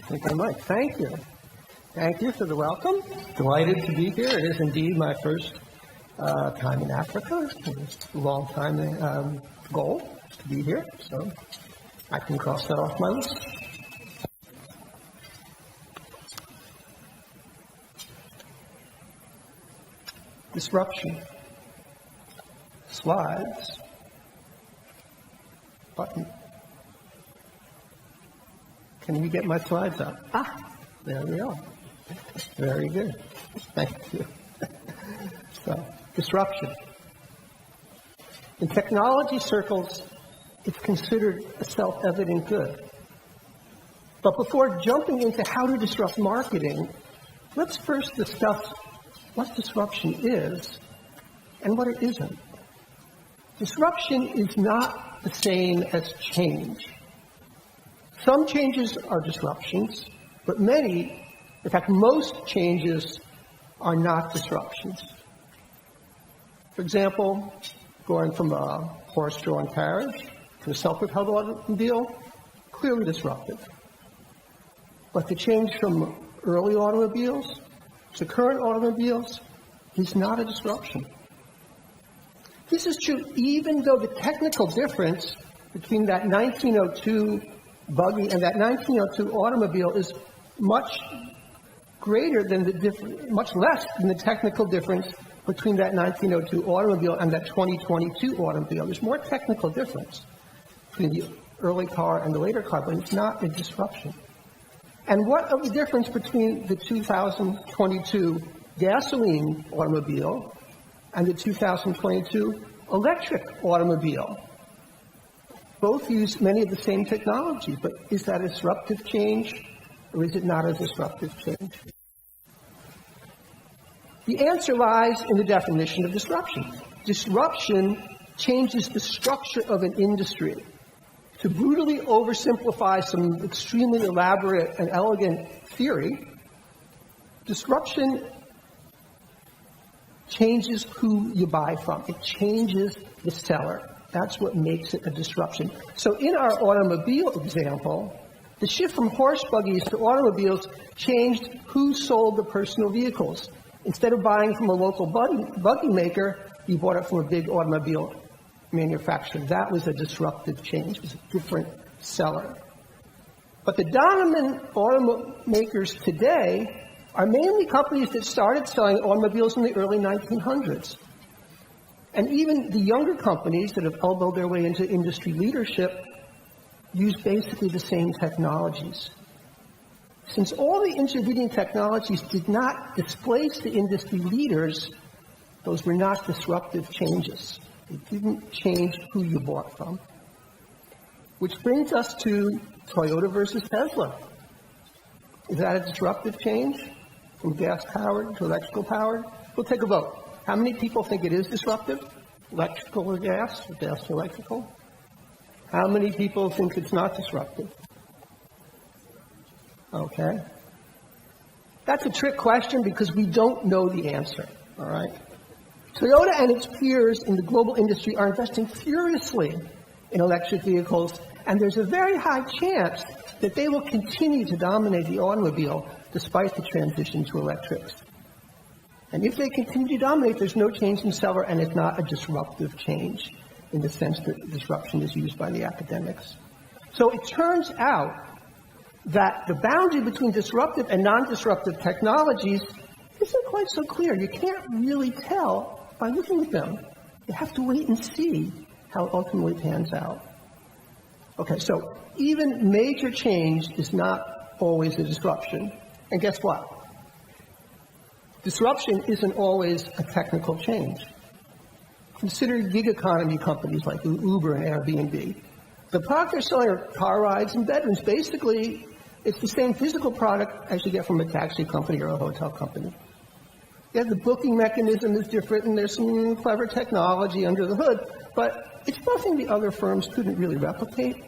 I think I might. Thank you. Thank you for the welcome. Delighted to be here. It is indeed my first time in Africa. It's a long time goal to be here, so I can cross that off my list. Disruption. Slides. Button. Can we get my slides up? There we are. Very good. Thank you. So, disruption. In technology circles, it's considered a self-evident good. But before jumping into how to disrupt marketing, let's first discuss what disruption is and what it isn't. Disruption is not the same as change. Some changes are disruptions, but many, in fact, most changes are not disruptions. For example, going from a horse-drawn carriage to a self-propelled automobile, clearly disruptive. But the change from early automobiles to current automobiles is not a disruption. This is true even though the technical difference between that 1902 buggy and that 1902 automobile is much greater than much less than the technical difference between that 1902 automobile and that 2022 automobile. There's more technical difference between the early car and the later car, but it's not a disruption. And what of the difference between the 2022 gasoline automobile and the 2022 electric automobile? Both use many of the same technologies, but is that a disruptive change or is it not a disruptive change? The answer lies in the definition of disruption. Disruption changes the structure of an industry. To brutally oversimplify some extremely elaborate and elegant theory, disruption changes who you buy from. It changes the seller. That's what makes it a disruption. So in our automobile example, the shift from horse buggies to automobiles changed who sold the personal vehicles. Instead of buying from a local buggy maker, you bought it from a big automobile manufacturer. That was a disruptive change. It was a different seller. But the dominant automakers today are mainly companies that started selling automobiles in the early 1900s. And even the younger companies that have elbowed their way into industry leadership use basically the same technologies. Since all the intervening technologies did not displace the industry leaders, those were not disruptive changes. It didn't change who you bought from. Which brings us to Toyota versus Tesla. Is that a disruptive change from gas-powered to electrical-powered? We'll take a vote. How many people think it is disruptive? Electrical or gas to electrical? How many people think it's not disruptive? Okay. That's a trick question because we don't know the answer, all right? Toyota and its peers in the global industry are investing furiously in electric vehicles, and there's a very high chance that they will continue to dominate the automobile despite the transition to electrics. And if they continue to dominate, there's no change in seller, and it's not a disruptive change in the sense that disruption is used by the academics. So it turns out that the boundary between disruptive and non-disruptive technologies isn't quite so clear. You can't really tell by looking at them. You have to wait and see how it ultimately pans out. Okay, so even major change is not always a disruption. And guess what? Disruption isn't always a technical change. Consider gig economy companies like Uber and Airbnb. The product they're selling are car rides and bedrooms. Basically, it's the same physical product as you get from a taxi company or a hotel company. Yeah, the booking mechanism is different, and there's some clever technology under the hood, but it's nothing the other firms couldn't really replicate.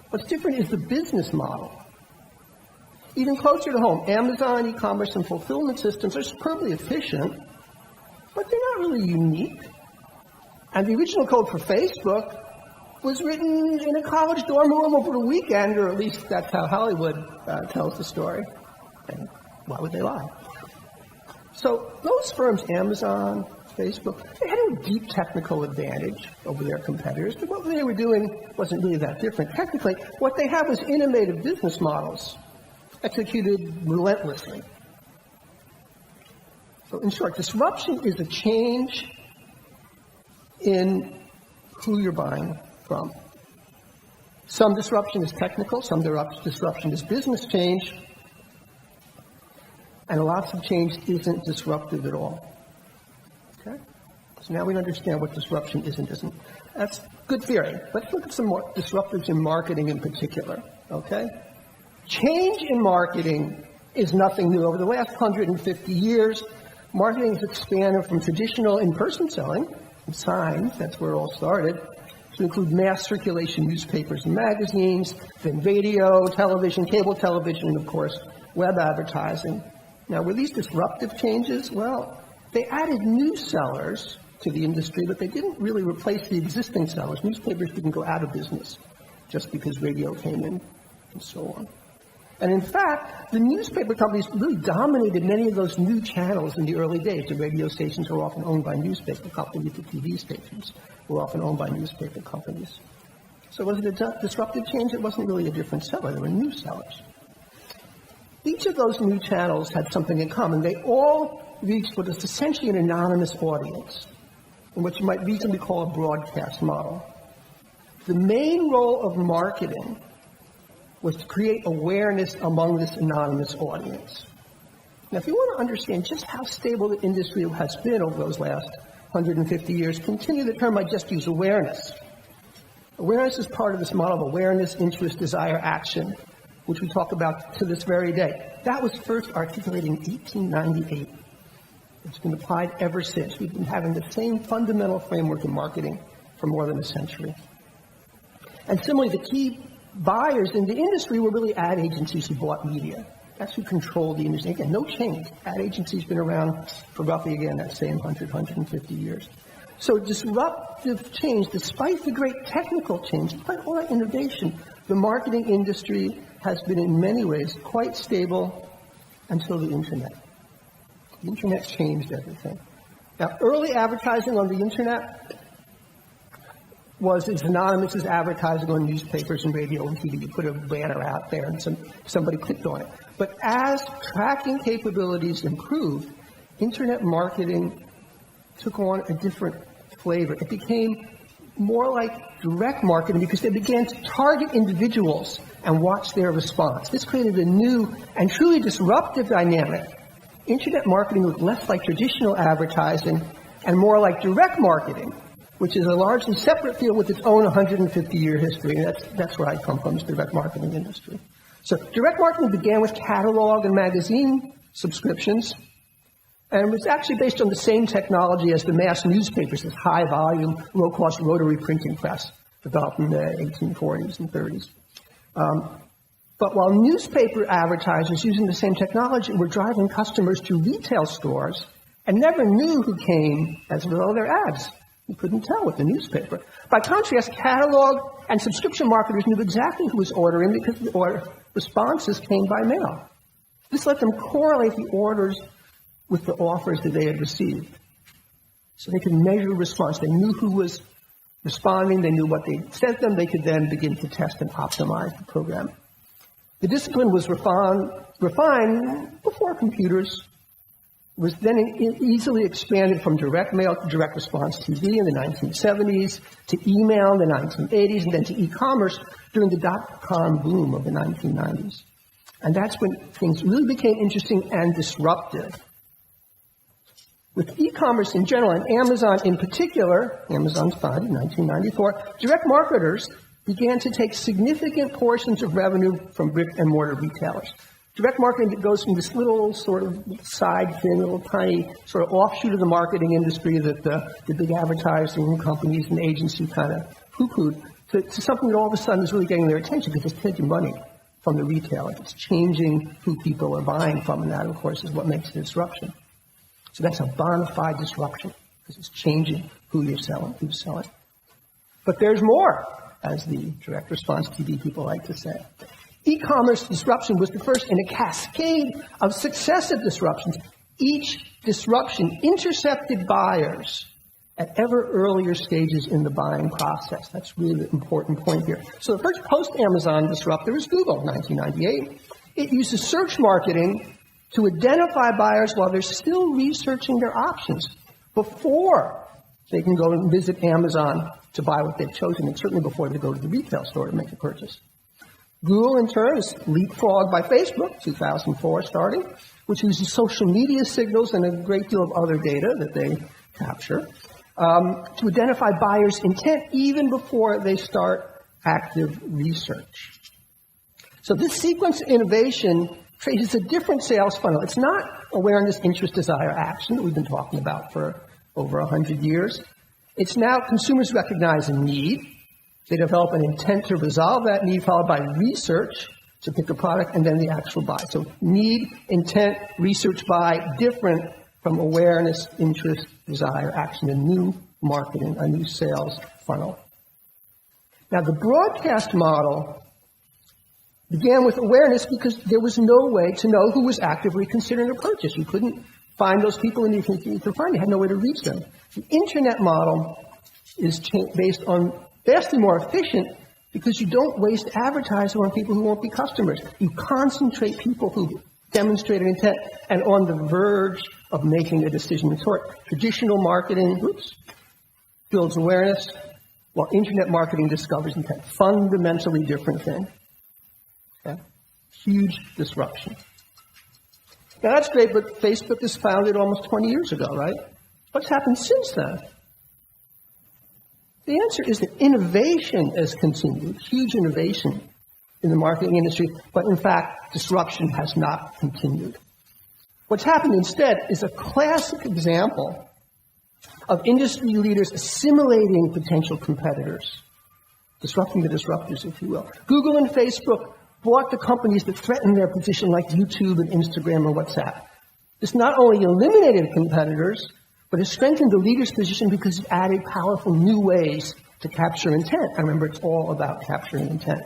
What's different is the business model. Even closer to home, Amazon, e-commerce, and fulfillment systems are superbly efficient, but they're not really unique. And the original code for Facebook, was written in a college dorm room over the weekend, or at least that's how Hollywood tells the story. And why would they lie? So those firms, Amazon, Facebook, they had a deep technical advantage over their competitors, but what they were doing wasn't really that different. Technically, what they had was innovative business models executed relentlessly. So in short, disruption is a change in who you're buying from. Some disruption is technical, some disruption is business change, and lots of change isn't disruptive at all. Okay? So now we understand what disruption is and isn't. That's good theory. Let's look at some more disruptors in marketing in particular. Okay? Change in marketing is nothing new. Over the last 150 years, marketing has expanded from traditional in-person selling, and signs, that's where it all started, to include mass circulation newspapers and magazines, then radio, television, cable television, and of course, web advertising. Now, were these disruptive changes? Well, they added new sellers to the industry, but they didn't really replace the existing sellers. Newspapers didn't go out of business just because radio came in, and so on. And in fact, the newspaper companies really dominated many of those new channels in the early days. The radio stations were often owned by newspaper companies. The TV stations were often owned by newspaper companies. So was it a disruptive change? It wasn't really a different seller. There were new sellers. Each of those new channels had something in common. They all reached what is essentially an anonymous audience, in what you might reasonably call a broadcast model. The main role of marketing was to create awareness among this anonymous audience. Now, if you want to understand just how stable the industry has been over those last 150 years, continue the term I just used, awareness. Awareness is part of this model of awareness, interest, desire, action, which we talk about to this very day. That was first articulated in 1898. It's been applied ever since. We've been having the same fundamental framework in marketing for more than a century. And similarly, the key buyers in the industry were really ad agencies who bought media. That's who controlled the industry. Again, no change. Ad agencies have been around for roughly, again, that same 150 years. So disruptive change, despite the great technical change, despite all that innovation, the marketing industry has been in many ways quite stable until the internet. The internet changed everything. Now, early advertising on the internet was as anonymous as advertising on newspapers and radio and TV. You put a banner out there and somebody clicked on it. But as tracking capabilities improved, internet marketing took on a different flavor. It became more like direct marketing because they began to target individuals and watch their response. This created a new and truly disruptive dynamic. Internet marketing looked less like traditional advertising and more like direct marketing, which is a largely separate field with its own 150-year history. And that's where I come from, is the direct marketing industry. So direct marketing began with catalog and magazine subscriptions, and was actually based on the same technology as the mass newspapers, this high-volume, low-cost rotary printing press developed in the 1840s and 30s. But while newspaper advertisers using the same technology were driving customers to retail stores and never knew who came as a result of their ads. You couldn't tell with the newspaper. By contrast, catalog and subscription marketers knew exactly who was ordering because the responses came by mail. This let them correlate the orders with the offers that they had received. So they could measure response. They knew who was responding. They knew what they sent them. They could then begin to test and optimize the program. The discipline was refined before computers. It was then easily expanded from direct mail to direct response TV in the 1970s, to email in the 1980s, and then to e-commerce during the dot-com boom of the 1990s. And that's when things really became interesting and disruptive. With e-commerce in general, and Amazon in particular, Amazon's founded in 1994, direct marketers began to take significant portions of revenue from brick-and-mortar retailers. Direct marketing goes from this little sort of side thing, little tiny sort of offshoot of the marketing industry that the big advertising companies and agencies kind of poo-pooed, to something that all of a sudden is really getting their attention because it's taking money from the retailer. It's changing who people are buying from, and that, of course, is what makes the disruption. So that's a bona fide disruption because it's changing who you're selling, who's selling. But there's more. as the direct response TV people like to say. E-commerce disruption was the first in a cascade of successive disruptions. Each disruption intercepted buyers at ever earlier stages in the buying process. That's really the important point here. So the first post-Amazon disruptor was Google, 1998. It uses search marketing to identify buyers while they're still researching their options before they can go and visit Amazon to buy what they've chosen, and certainly before they go to the retail store to make a purchase. Google, in turn, is leapfrogged by Facebook, 2004 starting, which uses social media signals and a great deal of other data that they capture to identify buyers' intent even before they start active research. So this sequence of innovation traces a different sales funnel. It's not awareness, interest, desire, action that we've been talking about for over 100 years. It's now consumers recognize a need. They develop an intent to resolve that need, followed by research to pick a product, and then the actual buy. So need, intent, research, buy, different from awareness, interest, desire, action, a new marketing, a new sales funnel. Now, the broadcast model began with awareness because there was no way to know who was actively considering a purchase. You couldn't find those people, and if you could find them, you had no way to reach them. The internet model is based on vastly more efficient because you don't waste advertising on people who won't be customers. You concentrate people who demonstrate an intent and on the verge of making a decision of sort. Traditional marketing builds awareness, while internet marketing discovers intent. Fundamentally different thing. Okay? Huge disruption. Now that's great, but Facebook was founded almost 20 years ago, right? What's happened since then? The answer is that innovation has continued, huge innovation in the marketing industry, but in fact, disruption has not continued. What's happened instead is a classic example of industry leaders assimilating potential competitors, disrupting the disruptors, if you will. Google and Facebook bought the companies that threatened their position, like YouTube and Instagram and WhatsApp. This not only eliminated competitors, but it strengthened the leader's position because it added powerful new ways to capture intent. I remember it's all about capturing intent.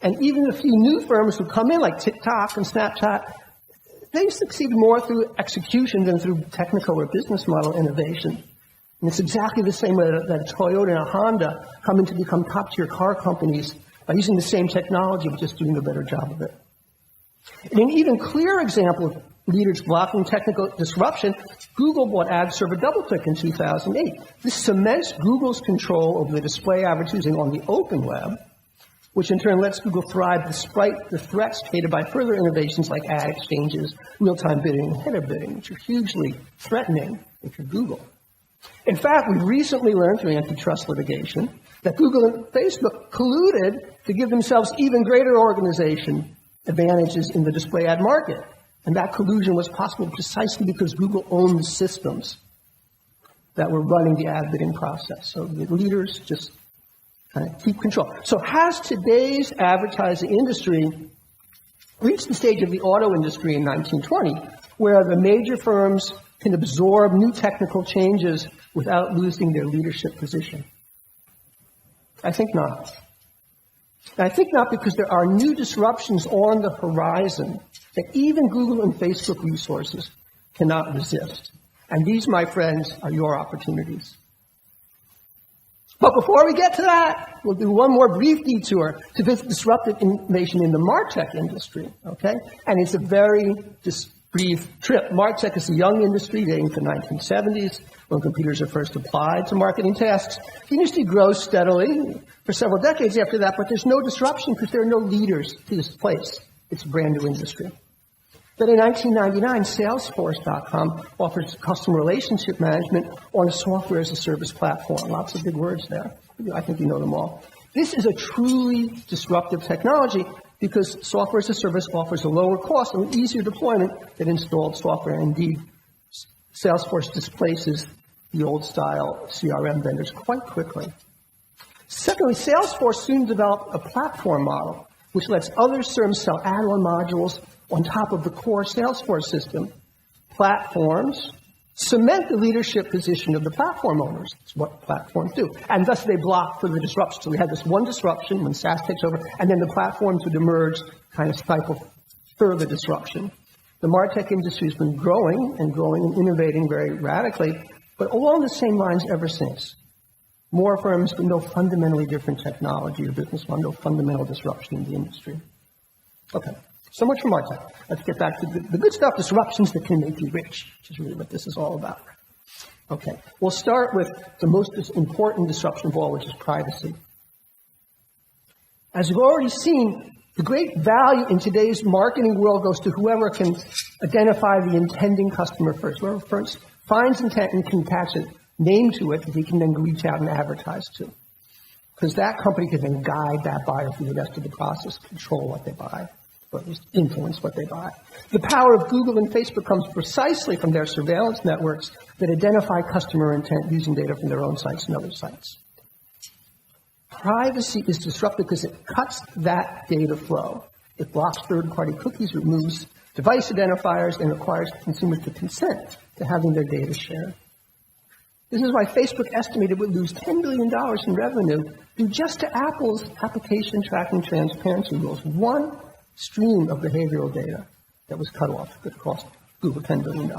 And even a few new firms who come in, like TikTok and Snapchat, they succeed more through execution than through technical or business model innovation. And it's exactly the same way that a Toyota and a Honda come in to become top-tier car companies by using the same technology, but just doing a better job of it. In an even clearer example of leaders blocking technical disruption, Google bought ad server DoubleClick in 2008. This cements Google's control over the display advertising on the open web, which in turn lets Google thrive despite the threats created by further innovations like ad exchanges, real-time bidding, and header bidding, which are hugely threatening if you're Google. In fact, we've recently learned through antitrust litigation that Google and Facebook colluded to give themselves even greater organization advantages in the display ad market. And that collusion was possible precisely because Google owned the systems that were running the ad bidding process. So the leaders just kind of keep control. So has today's advertising industry reached the stage of the auto industry in 1920, where the major firms can absorb new technical changes without losing their leadership position? I think not. And I think not because there are new disruptions on the horizon that even Google and Facebook resources cannot resist. And these, my friends, are your opportunities. But before we get to that, we'll do one more brief detour to visit disruptive innovation in the MarkHack industry, okay? And it's a very brief trip. MarkHack is a young industry dating from the 1970s, when computers are first applied to marketing tasks. The industry grows steadily for several decades after that, but there's no disruption because there are no leaders to this place. It's a brand new industry. Then in 1999, Salesforce.com offers customer relationship management on a software-as-a-service platform. Lots of big words there. I think you know them all. This is a truly disruptive technology because software-as-a-service offers a lower cost and easier deployment than installed software. Indeed, Salesforce displaces the old-style CRM vendors quite quickly. Secondly, Salesforce soon developed a platform model which lets other firms sell add-on modules on top of the core Salesforce system. Platforms cement the leadership position of the platform owners. It's what platforms do. And thus they block for the disruption. So we had this one disruption when SaaS takes over, and then the platforms would emerge, kind of stifle further disruption. The MarTech industry has been growing and innovating very radically, but along the same lines ever since. More firms, but no fundamentally different technology or business model, no fundamental disruption in the industry. Okay, so much for MarTech. Let's get back to the good stuff, disruptions that can make you rich, which is really what this is all about. Okay, we'll start with the most important disruption of all, which is privacy. As you've already seen, the great value in today's marketing world goes to whoever can identify the intending customer first. Whoever first finds intent and can attach a name to it that he can then reach out and advertise to. Because that company can then guide that buyer through the rest of the process, control what they buy, or at least influence what they buy. The power of Google and Facebook comes precisely from their surveillance networks that identify customer intent using data from their own sites and other sites. Privacy is disruptive because it cuts that data flow. It blocks third-party cookies, removes device identifiers, and requires consumers to consent to having their data shared. This is why Facebook estimated it would lose $10 billion in revenue due just to Apple's application tracking transparency rules. One stream of behavioral data that was cut off that cost Google $10 billion.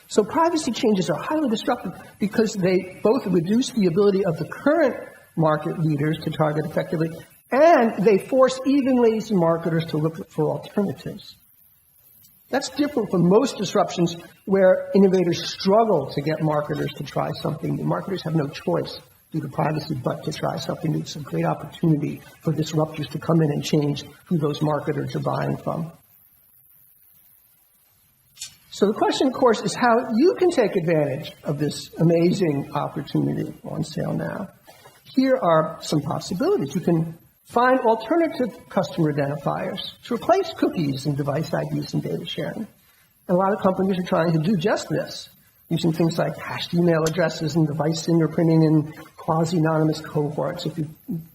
So privacy changes are highly disruptive because they both reduce the ability of the current market leaders to target effectively, and they force even lazy marketers to look for alternatives. That's different from most disruptions where innovators struggle to get marketers to try something new. Marketers have no choice due to privacy but to try something new. It's a great opportunity for disruptors to come in and change who those marketers are buying from. So the question, of course, is how you can take advantage of this amazing opportunity on sale now. Here are some possibilities. You can find alternative customer identifiers to replace cookies and device IDs and data sharing. And a lot of companies are trying to do just this, using things like hashed email addresses and device fingerprinting and quasi-anonymous cohorts. If you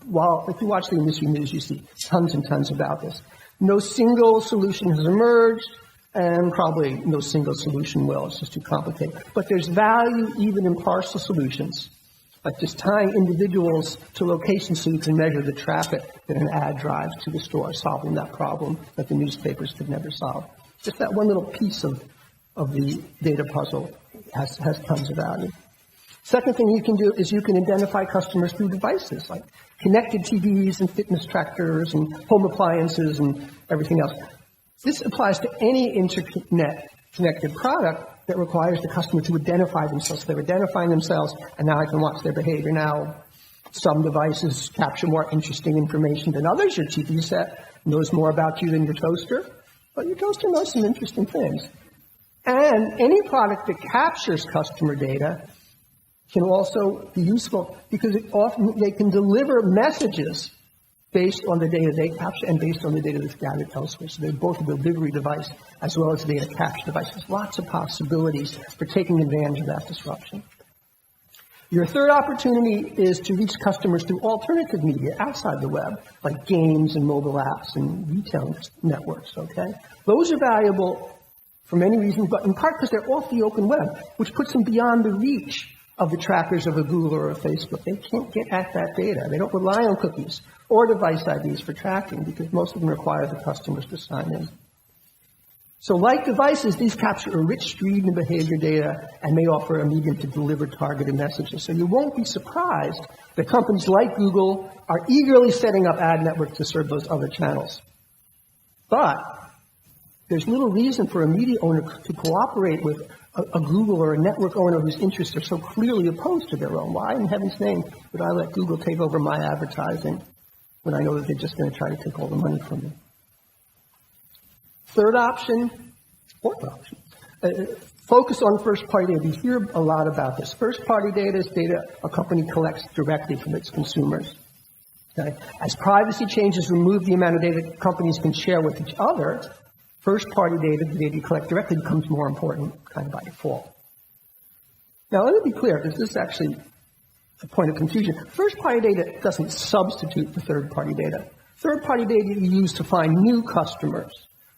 watch the industry news, you see tons and tons about this. No single solution has emerged, and probably no single solution will. It's just too complicated. But there's value even in partial solutions, like just tying individuals to locations so you can measure the traffic that an ad drives to the store, solving that problem that the newspapers could never solve. Just that one little piece of the data puzzle has tons of value. Second thing you can do is you can identify customers through devices like connected TVs and fitness trackers and home appliances and everything else. This applies to any internet-connected product that requires the customer to identify themselves. They're identifying themselves, and now I can watch their behavior. Now, some devices capture more interesting information than others. Your TV set knows more about you than your toaster, but your toaster knows some interesting things. And any product that captures customer data can also be useful because they can deliver messages based on the data they capture and based on the data that's gathered elsewhere. So they're both a delivery device as well as a data capture device. There's lots of possibilities for taking advantage of that disruption. Your third opportunity is to reach customers through alternative media outside the web, like games and mobile apps and retail networks, okay? Those are valuable for many reasons, but in part because they're off the open web, which puts them beyond the reach of the trackers of a Google or a Facebook. They can't get at that data. They don't rely on cookies or device IDs for tracking because most of them require the customers to sign in. So like devices, these capture a rich stream of behavior data and may offer a medium to deliver targeted messages. So you won't be surprised that companies like Google are eagerly setting up ad networks to serve those other channels. But there's little reason for a media owner to cooperate with a Google or a network owner whose interests are so clearly opposed to their own. Why in heaven's name would I let Google take over my advertising when I know that they're just going to try to take all the money from me? Fourth option, focus on first-party data. We hear a lot about this. First-party data is data a company collects directly from its consumers. Okay? As privacy changes remove the amount of data companies can share with each other, first-party data, the data you collect directly, becomes more important kind of by default. Now, let me be clear, because this is actually a point of confusion. First-party data doesn't substitute for third-party data. Third-party data you use to find new customers,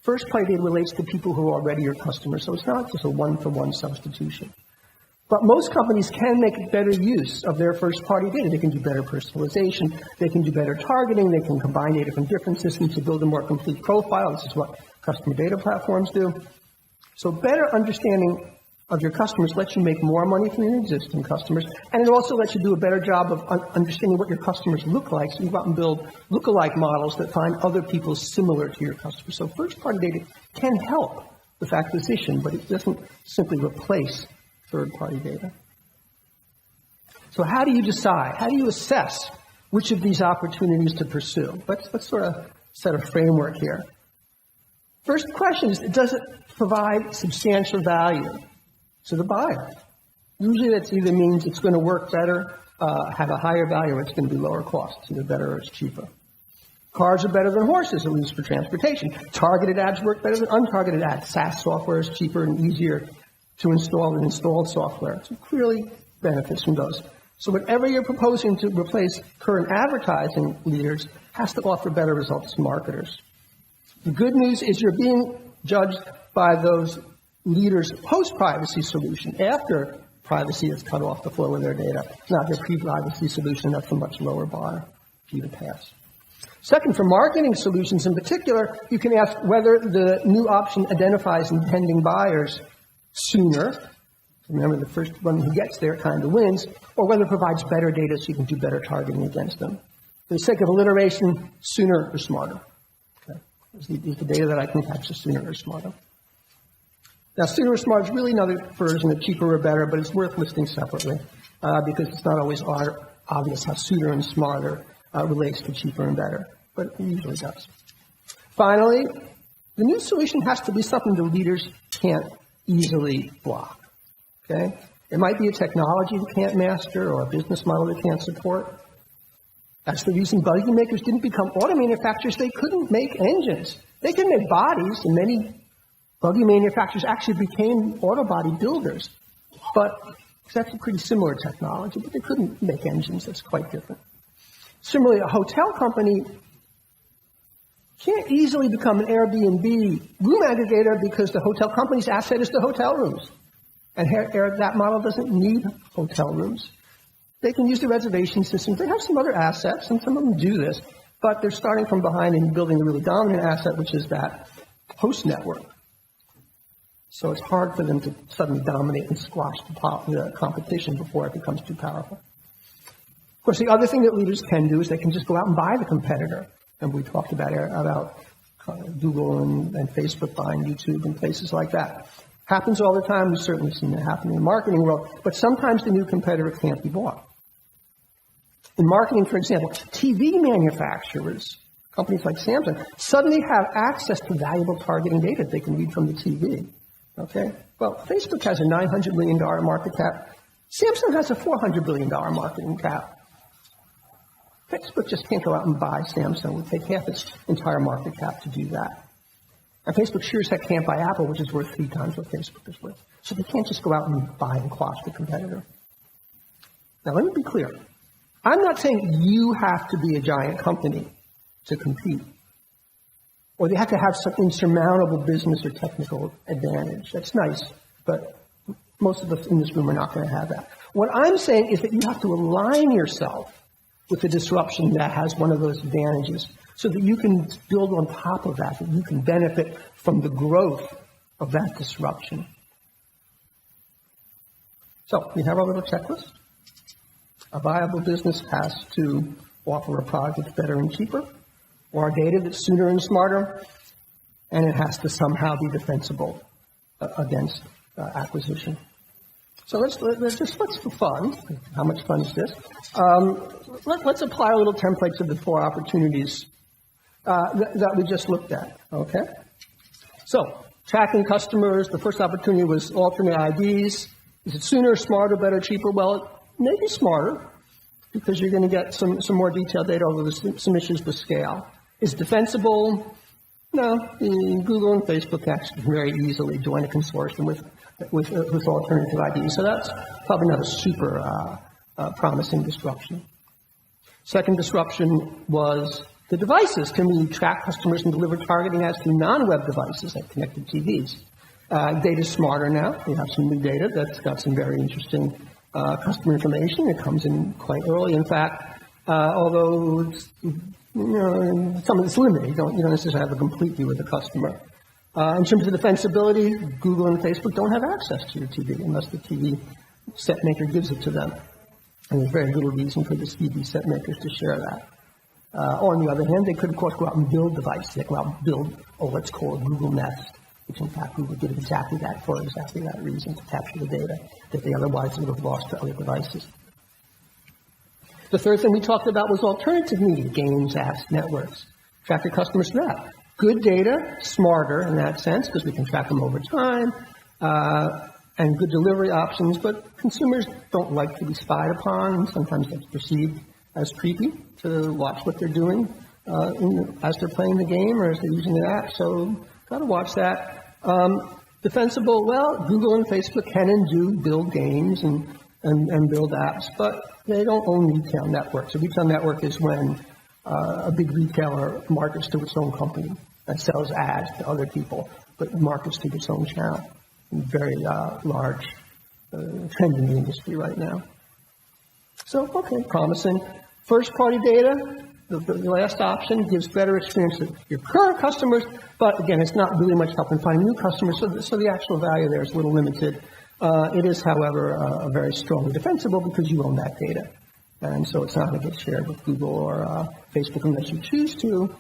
First-party data relates to people who are already your customers, so it's not just a one-for-one substitution. But most companies can make better use of their first-party data. They can do better personalization. They can do better targeting. They can combine data from different systems to build a more complete profile. This is what customer data platforms do. So better understanding of your customers lets you make more money from your existing customers, and it also lets you do a better job of understanding what your customers look like, so you go out and build lookalike models that find other people similar to your customers. So first-party data can help with acquisition, but it doesn't simply replace third-party data. So how do you decide? How do you assess which of these opportunities to pursue? Let's sort of set a framework here. First question is, does it provide substantial value to the buyer? Usually that either means it's going to work better, have a higher value, or it's going to be lower cost. It's either better or it's cheaper. Cars are better than horses, at least for transportation. Targeted ads work better than untargeted ads. SaaS software is cheaper and easier to install than installed software. So clearly benefits from those. So whatever you're proposing to replace current advertising leaders has to offer better results to marketers. The good news is you're being judged by those leaders' post-privacy solution, after privacy has cut off the flow of their data. It's not their pre-privacy solution. That's a much lower bar for you to pass. Second, for marketing solutions in particular, you can ask whether the new option identifies intending buyers sooner. Remember, the first one who gets there kind of wins, or whether it provides better data so you can do better targeting against them. For the sake of alliteration, sooner or smarter. Okay. Is the data that I can capture sooner or smarter? Now, sooner or smarter is really another version of cheaper or better, but it's worth listing separately because it's not always obvious how sooner and smarter relates to cheaper and better, but it usually does. Finally, the new solution has to be something the leaders can't easily block. Okay? It might be a technology they can't master or a business model they can't support. That's the reason buggy makers didn't become auto manufacturers. They couldn't make engines. They could make bodies, and many buggy manufacturers actually became auto body builders. But that's a pretty similar technology, but they couldn't make engines. That's quite different. Similarly, a hotel company can't easily become an Airbnb room aggregator because the hotel company's asset is the hotel rooms. And that model doesn't need hotel rooms. They can use the reservation systems. They have some other assets, and some of them do this, but they're starting from behind and building a really dominant asset, which is that host network. So it's hard for them to suddenly dominate and squash the competition before it becomes too powerful. Of course, the other thing that leaders can do is they can just go out and buy the competitor. And we talked about Google and Facebook buying YouTube and places like that. Happens all the time. We've certainly seen it happen in the marketing world. But sometimes the new competitor can't be bought. In marketing, for example, TV manufacturers, companies like Samsung, suddenly have access to valuable targeting data they can read from the TV. Okay? Well, Facebook has a $900 million market cap. Samsung has a $400 billion market cap. Facebook just can't go out and buy Samsung. It would take half its entire market cap to do that. And Facebook sure as heck can't buy Apple, which is worth 3 times what Facebook is worth. So they can't just go out and buy and quash the competitor. Now, let me be clear. I'm not saying you have to be a giant company to compete, or they have to have some insurmountable business or technical advantage. That's nice, but most of us in this room are not going to have that. What I'm saying is that you have to align yourself with a disruption that has one of those advantages so that you can build on top of that you can benefit from the growth of that disruption. So we have our little checklist. A viable business has to offer a product that's better and cheaper, or data that's sooner and smarter, and it has to somehow be defensible against acquisition. So let's for fun. How much fun is this? Let's apply a little template to the 4 opportunities that we just looked at. Okay. So tracking customers. The first opportunity was alternate IDs. Is it sooner, smarter, better, cheaper? Well, it may be smarter because you're going to get some more detailed data over some issues with scale. Is it defensible? No. Google and Facebook actually very easily join a consortium with alternative IDs. So that's probably not a super promising disruption. Second disruption was The devices, can we track customers and deliver targeting ads to non-web devices like connected TVs? Data's smarter now. We have some new data that's got some very interesting customer information. It comes in quite early. In fact, although it's, some of it's limited, you don't necessarily have a complete view of the customer. In terms of defensibility, Google and Facebook don't have access to your TV unless the TV set maker gives it to them. And there's very little reason for the TV set makers to share that. Or on the other hand, they could, of course, go out and build devices. They go out and build what's called Google Nest, which in fact Google did exactly that for exactly that reason, to capture the data that they otherwise would have lost to other devices. The third thing we talked about was alternative media, games, apps, networks. Track your customers through that. Good data, smarter in that sense, because we can track them over time, and good delivery options, but consumers don't like to be spied upon, and sometimes that's perceived as creepy to watch what they're doing as they're playing the game or as they're using the app, so got to watch that. Defensible, well, Google and Facebook can and do build games and build apps, but they don't own retail networks. A retail network is when a big retailer markets to its own company and sells ads to other people, but markets to its own channel. Very large trend in the industry right now. So, okay, promising. First-party data, the last option, gives better experience to your current customers, but again, it's not really much help in finding new customers, so the actual value there is a little limited. It is, however, very strongly defensible because you own that data. And so it's not going to get shared with Google or Facebook unless you choose to.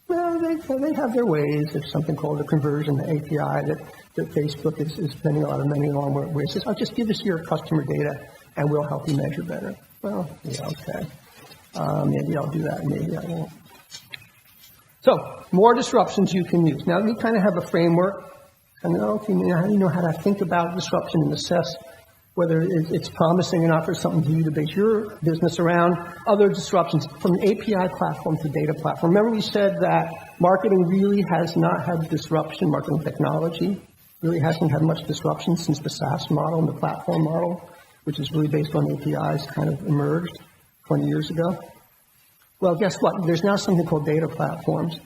Well, they have their ways. There's something called the conversion, the API that Facebook is spending a lot of money on, where it says, oh, just give us your customer data and we'll help you measure better. Well, yeah, okay. Maybe I'll do that, maybe I won't. So, more disruptions you can use. Now, we kind of have a framework. And okay, how do you know how to think about disruption and assess whether it's promising or not for something for you to base your business around? Other disruptions, from an API platform to data platform. Remember we said that marketing really has not had disruption, marketing technology really hasn't had much disruption since the SaaS model and the platform model, which is really based on APIs, kind of emerged 20 years ago. Well, guess what? There's now something called data platforms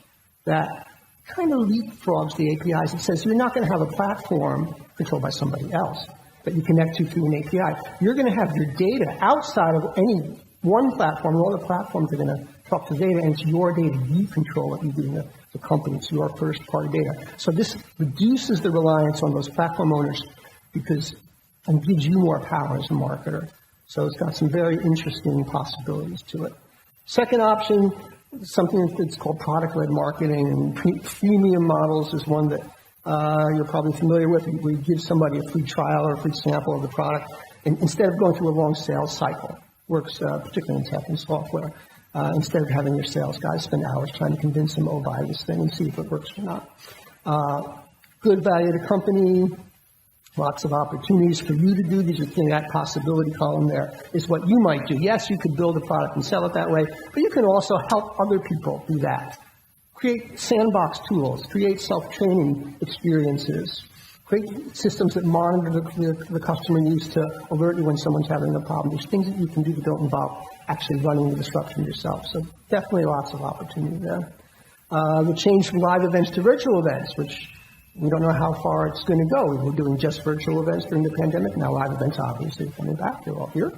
that kind of leapfrogs the APIs. It says you're not going to have a platform controlled by somebody else that you connect to through an API. You're going to have your data outside of any one platform. All the platforms are going to talk to data, and it's your data. You control it. You being the company. It's your first-party data. So this reduces the reliance on those platform owners and gives you more power as a marketer. So it's got some very interesting possibilities to it. Second option, something that's called product-led marketing, and freemium models is one that you're probably familiar with. We give somebody a free trial or a free sample of the product, and instead of going through a long sales cycle, works particularly in tech and software, instead of having your sales guys spend hours trying to convince them, oh, buy this thing and see if it works or not. Good value to company, lots of opportunities for you to do these. That possibility column there is what you might do. Yes, you could build a product and sell it that way, but you can also help other people do that. Create sandbox tools, create self-training experiences, create systems that monitor the customer needs to alert you when someone's having a problem. There's things that you can do that don't involve actually running the disruption yourself. So definitely lots of opportunity there. The change from live events to virtual events, which we don't know how far it's going to go. We were doing just virtual events during the pandemic. Now live events obviously are coming back. They're all here.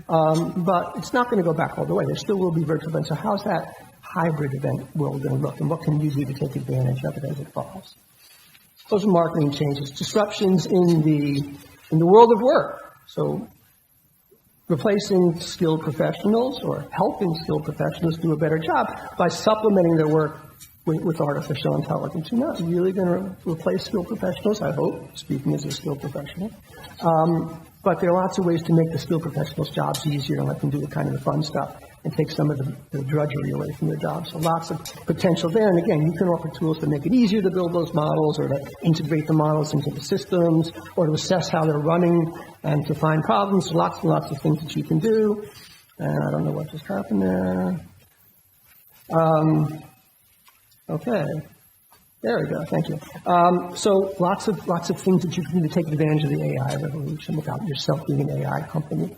But it's not going to go back all the way. There still will be virtual events. So how's that hybrid event world going to look? And what can you do to take advantage of it as it evolves? Those are marketing changes. Disruptions in the world of work. So replacing skilled professionals or helping skilled professionals do a better job by supplementing their work with artificial intelligence. You're not really going to replace skilled professionals, I hope, speaking as a skilled professional. But there are lots of ways to make the skilled professionals' jobs easier and let them do the kind of the fun stuff and take some of the drudgery away from their jobs. So lots of potential there. And again, you can offer tools to make it easier to build those models or to integrate the models into the systems or to assess how they're running and to find problems. Lots and lots of things that you can do. And I don't know what just happened there. Okay. There we go. Thank you. So lots of things that you can do to take advantage of the AI revolution without yourself being an AI company.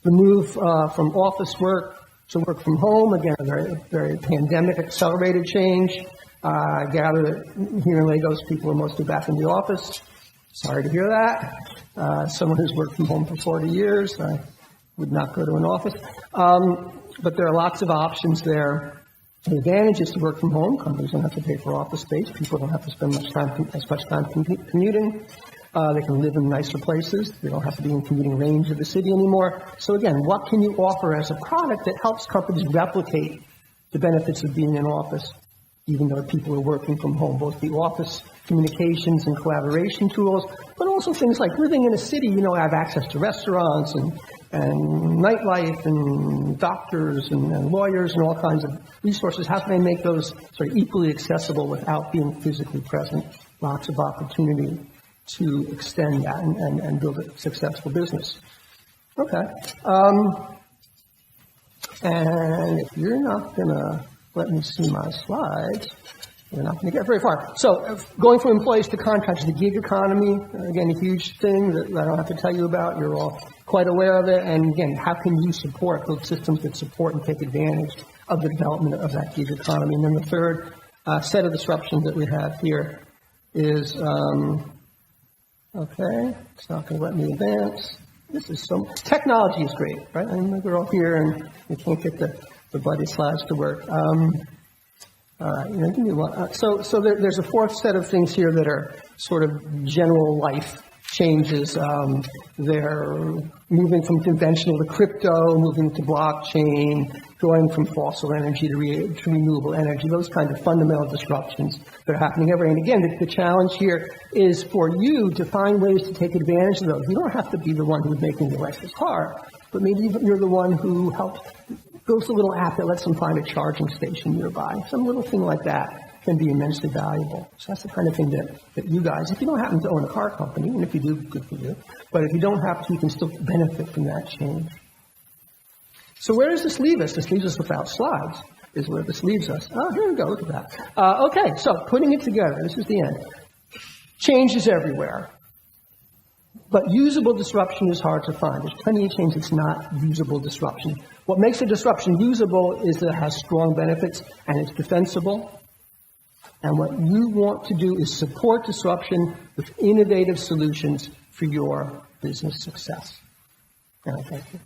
The move from office work So work from home, again, a very, very pandemic accelerated change. I gather that here in Lagos, people are mostly back in the office. Sorry to hear that. Someone who's worked from home for 40 years, I would not go to an office. But there are lots of options there. The advantage is to work from home. Companies don't have to pay for office space. People don't have to spend as much time commuting. They can live in nicer places. They don't have to be in commuting range of the city anymore. So again, what can you offer as a product that helps companies replicate the benefits of being in office, even though people are working from home, both the office communications and collaboration tools, but also things like living in a city, have access to restaurants and nightlife and doctors and lawyers and all kinds of resources. How can they make those sort of equally accessible without being physically present? Lots of opportunity to extend that and build a successful business. Okay. And if you're not going to let me see my slides, we're not going to get very far. So going from employees to contractors, the gig economy, again, a huge thing that I don't have to tell you about. You're all quite aware of it. And again, how can you support those systems that support and take advantage of the development of that gig economy? And then the third set of disruptions that we have here is, okay, it's not going to let me advance. Technology is great, right? I mean, we're all here and we can't get the bloody slides to work. Give me one. So there's a fourth set of things here that are sort of general life changes. They're moving from conventional to crypto, moving to blockchain, going from fossil energy to renewable energy, those kinds of fundamental disruptions that are happening everywhere. And again, the challenge here is for you to find ways to take advantage of those. You don't have to be the one who's making the electric car, but maybe you're the one who helps builds a little app that lets them find a charging station nearby. Some little thing like that can be immensely valuable. So that's the kind of thing that you guys, if you don't happen to own a car company, and if you do, good for you, but if you don't happen to, you can still benefit from that change. So where does this leave us? This leaves us without slides, is where this leaves us. Oh, here we go, look at that. Okay, so putting it together, this is the end. Change is everywhere. But usable disruption is hard to find. There's plenty of change that's not usable disruption. What makes a disruption usable is that it has strong benefits and it's defensible. And what you want to do is support disruption with innovative solutions for your business success. And I thank you.